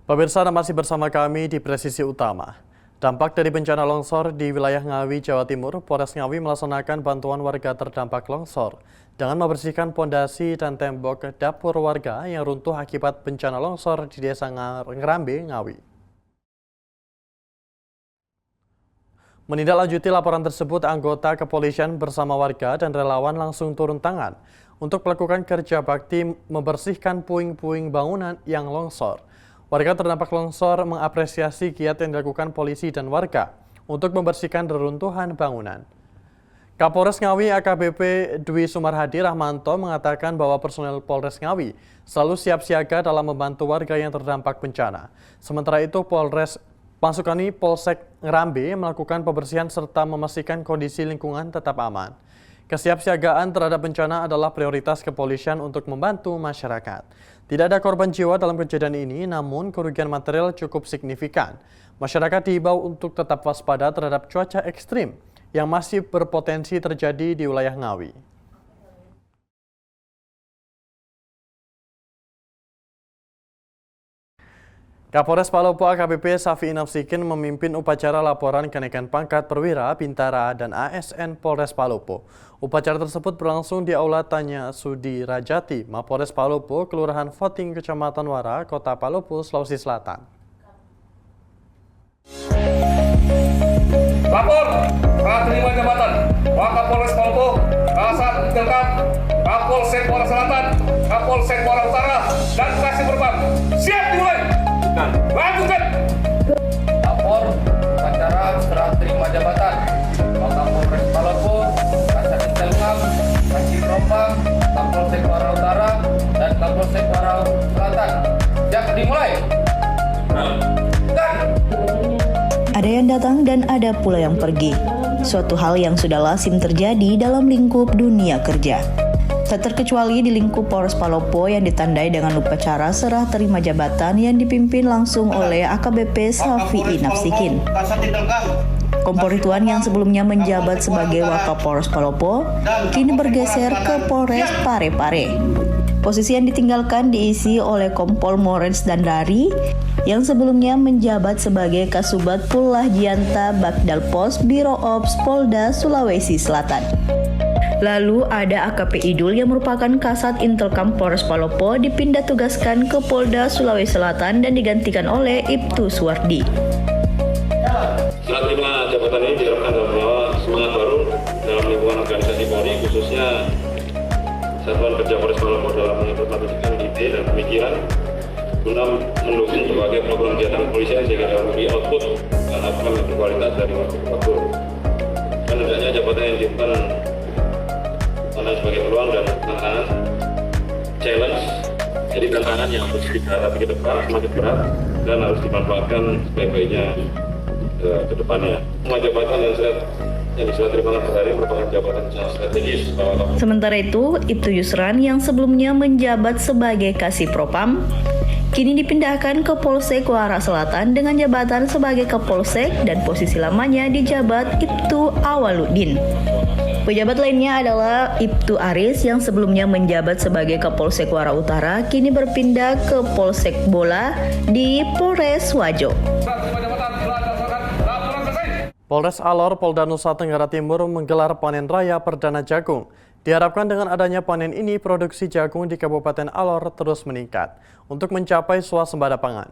Pemirsa, masih bersama kami di Presisi Utama. Dampak dari bencana longsor di wilayah Ngawi, Jawa Timur, Polres Ngawi melaksanakan bantuan warga terdampak longsor dengan membersihkan pondasi dan tembok dapur warga yang runtuh akibat bencana longsor di Desa Ngerambe, Ngawi. Menindaklanjuti laporan tersebut, anggota kepolisian bersama warga dan relawan langsung turun tangan untuk melakukan kerja bakti membersihkan puing-puing bangunan yang longsor. Warga terdampak longsor mengapresiasi giat yang dilakukan polisi dan warga untuk membersihkan reruntuhan bangunan. Kapolres Ngawi AKBP Dwi Sumarhadi Rahmanto mengatakan bahwa personel Polres Ngawi selalu siap siaga dalam membantu warga yang terdampak bencana. Sementara itu Pasukan Polsek Ngerambe melakukan pembersihan serta memastikan kondisi lingkungan tetap aman. Kesiapsiagaan terhadap bencana adalah prioritas kepolisian untuk membantu masyarakat. Tidak ada korban jiwa dalam kejadian ini, namun kerugian material cukup signifikan. Masyarakat diimbau untuk tetap waspada terhadap cuaca ekstrim yang masih berpotensi terjadi di wilayah Ngawi. Kapolres Palopo AKBP Safi Nafsikin memimpin upacara laporan kenaikan pangkat perwira, bintara, dan ASN Polres Palopo. Upacara tersebut berlangsung di Aula Tanya Sudi Rajati, Mapolres Palopo, Kelurahan Voting, Kecamatan Wara, Kota Palopo, Sulawesi Selatan. Lapor, saat terima jabatan, Wakapolres Palopo, Kasat Delkam, Kapolsek Wara Selatan, Kapolsek Wara Utara, dan Kasih Berbang. Siap dimulai! Lakukan! Lapor upacara serah terima jabatan Wakapolres Palopo, Kasat Delkam, Kasih Berbang, Kapolsek Wara Utara, dan Kapolsek Wara Selatan. Siap dimulai! Ada yang datang dan ada pula yang pergi. Suatu hal yang sudah lazim terjadi dalam lingkup dunia kerja. Tak terkecuali di lingkup Polres Palopo yang ditandai dengan upacara serah terima jabatan yang dipimpin langsung oleh AKBP Safi Nafsikin. Kompol Rituan yang sebelumnya menjabat sebagai Wakapolres Palopo, kini bergeser ke Polres Parepare. Posisi yang ditinggalkan diisi oleh Kompol Morens Dandari yang sebelumnya menjabat sebagai Kasubat Pullah Jianta Bakdal Pos Biro Ops Polda Sulawesi Selatan. Lalu ada AKP Idul yang merupakan Kasat Intelkam Polres Palopo dipindah tugaskan ke Polda Sulawesi Selatan dan digantikan oleh Ibtu Suwardi. Saat terima jabatan ini diharapkan membawa semangat baru dalam lingkungan organisasi Polri, khususnya Satuan Kerja Polres Palopo dalam mengimplementasikan ide dan pemikiran guna mendukung berbagai program kegiatan kepolisian sehingga dapat memberi output dan outcome yang berkualitas dari waktu. Dan hendaknya jabatan yang diimpan sebagai peluang dan tantangan challenge, jadi tantangan yang harus dihadapi ke depan semakin berat dan harus dimanfaatkan sebaik-baiknya ke depannya. Semua jabatan yang sudah terima hari merupakan jabatan strategis. Sementara itu, Ibtu Yusran yang sebelumnya menjabat sebagai Kasih Propam, kini dipindahkan ke Polsek Wara Selatan dengan jabatan sebagai Kapolsek dan posisi lamanya dijabat Ibtu Awaludin. Pejabat lainnya adalah Ibtu Aris yang sebelumnya menjabat sebagai Kapolsek Wara Utara, kini berpindah ke Polsek Bola di Polres Wajo. Polres Alor, Polda Nusa Tenggara Timur menggelar panen raya perdana jagung. Diharapkan dengan adanya panen ini, produksi jagung di Kabupaten Alor terus meningkat untuk mencapai swasembada pangan.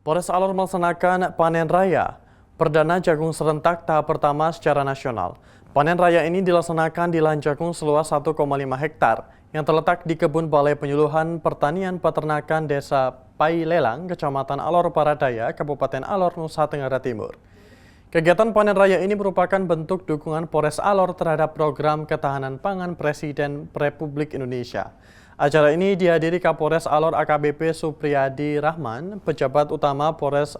Polres Alor melaksanakan panen raya perdana jagung serentak tahap pertama secara nasional. Panen raya ini dilaksanakan di lahan jagung seluas 1,5 hektar yang terletak di Kebun Balai Penyuluhan Pertanian Peternakan Desa Pailelang, Kecamatan Alor Paradaya, Kabupaten Alor, Nusa Tenggara Timur. Kegiatan panen raya ini merupakan bentuk dukungan Polres Alor terhadap program ketahanan pangan Presiden Republik Indonesia. Acara ini dihadiri Kapolres Alor AKBP Supriyadi Rahman, pejabat utama Polres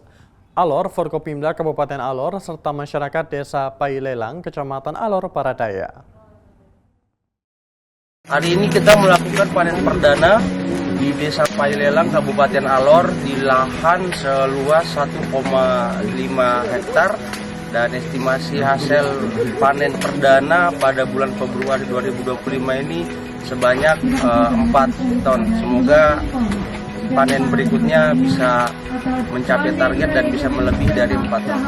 Alor, Forkopimda Kabupaten Alor, serta masyarakat Desa Pailelang, Kecamatan Alor Paradaya. Hari ini kita melakukan panen perdana di Desa Pailelang, Kabupaten Alor, di lahan seluas 1,5 hektar dan estimasi hasil panen perdana pada bulan Februari 2025 ini sebanyak 4 ton. Semoga panen berikutnya bisa mencapai target dan bisa melebihi dari 4 ton.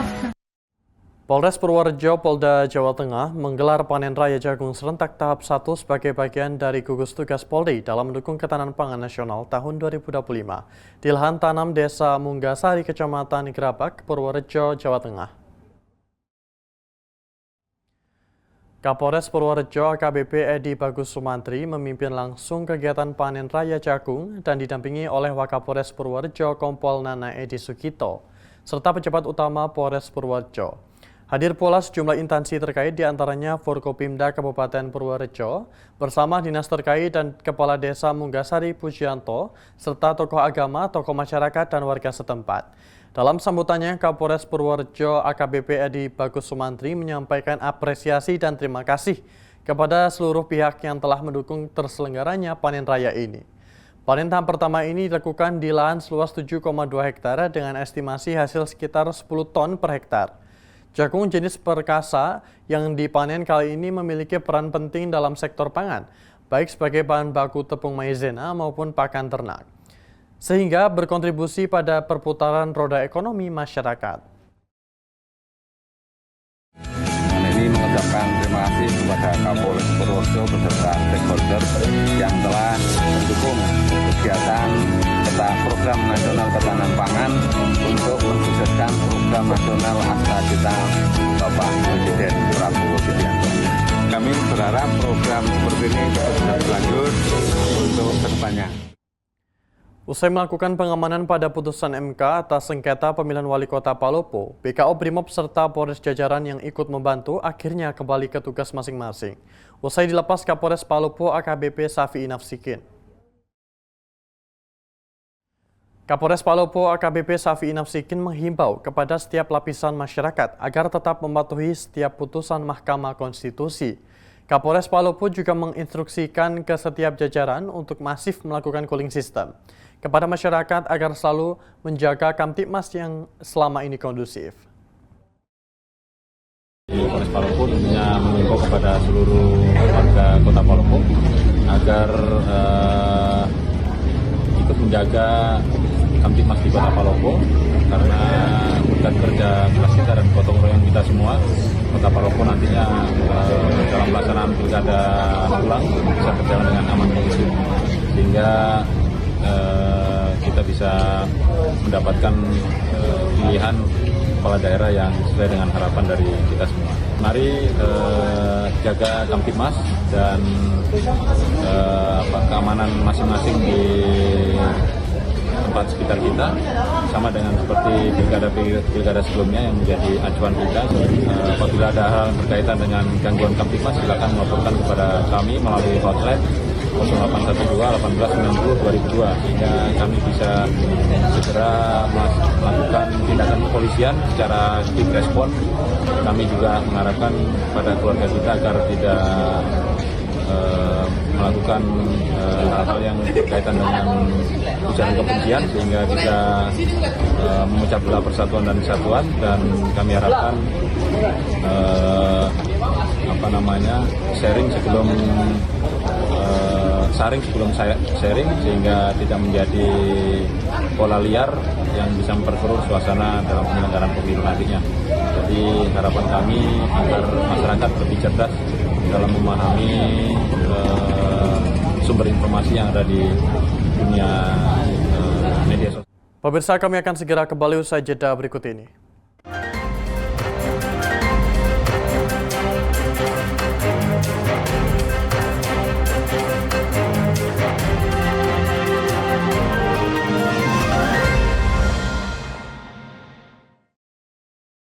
Polres Purworejo, Polda Jawa Tengah menggelar panen raya jagung serentak tahap 1 sebagai bagian dari gugus tugas Polri dalam mendukung ketahanan pangan nasional tahun 2025 di lahan tanam Desa Munggasari, Kecamatan Gerabak, Purworejo, Jawa Tengah. Kapolres Purworejo AKBP Edi Bagus Sumantri memimpin langsung kegiatan panen raya jagung dan didampingi oleh Wakapolres Purworejo Kompol Nana Edi Sugito serta pejabat utama Polres Purworejo. Hadir pula sejumlah instansi terkait diantaranya Forkopimda Kabupaten Purworejo bersama dinas terkait dan Kepala Desa Munggasari Pujianto serta tokoh agama, tokoh masyarakat dan warga setempat. Dalam sambutannya, Kapolres Purworejo AKBP Edi Bagus Sumantri menyampaikan apresiasi dan terima kasih kepada seluruh pihak yang telah mendukung terselenggaranya panen raya ini. Panen tahap pertama ini dilakukan di lahan seluas 7,2 hektar dengan estimasi hasil sekitar 10 ton per hektar. Jagung jenis perkasa yang dipanen kali ini memiliki peran penting dalam sektor pangan, baik sebagai bahan baku tepung maizena maupun pakan ternak, sehingga berkontribusi pada perputaran roda ekonomi masyarakat. Ini mengucapkan terima kasih kepada Kapolres Purworejo beserta stakeholder yang telah mendukung kegiatan program nasional ketahanan pangan untuk mensukseskan program nasional Astra Cita Bapak Presiden Prabowo Subianto. Kami berharap program seperti ini bisa berlanjut untuk kedepannya. Usai melakukan pengamanan pada putusan MK atas sengketa pemilihan wali kota Palopo, BKO Brimob serta Polres jajaran yang ikut membantu akhirnya kembali ke tugas masing-masing. Usai dilepas Kapolres Palopo AKBP Safi Nafsikin. Kapolres Palopo AKBP Safi Nafsikin menghimbau kepada setiap lapisan masyarakat agar tetap mematuhi setiap putusan Mahkamah Konstitusi. Kapolres Palopo juga menginstruksikan ke setiap jajaran untuk masif melakukan cooling system kepada masyarakat agar selalu menjaga Kamtibmas yang selama ini kondusif. Polres Palopo tentunya mengimbau kepada seluruh warga Kota Palopo agar ikut menjaga Kamtibmas di Kota Palopo, karena berkat kerja keras kita dan gotong royong kita semua, Kota Palopo nantinya dalam pelaksanaan pilkada ulang bisa berjalan dengan aman kondusif, sehingga kita bisa mendapatkan pilihan kepala daerah yang sesuai dengan harapan dari kita semua. Mari jaga Kamtibmas dan keamanan masing-masing di tempat sekitar kita, sama dengan seperti pilkada sebelumnya yang menjadi acuan kita. Apabila ada hal berkaitan dengan gangguan Kamtibmas, silakan melaporkan kepada kami melalui hotline 0812 1890 2002 sehingga kami bisa segera melakukan tindakan kepolisian secara quick response. Kami juga mengharapkan pada keluarga kita agar tidak melakukan hal-hal yang berkaitan dengan ujaran kebencian, sehingga bisa memecah belah persatuan dan kesatuan, dan kami harapkan saring sebelum sharing, sehingga tidak menjadi pola liar yang bisa memperkeruh suasana dalam penyelenggaraan pemilu nantinya. Jadi harapan kami agar masyarakat lebih cerdas dalam memahami sumber informasi yang ada di dunia media sosial. Pemirsa, kami akan segera kembali usai jeda berikut ini.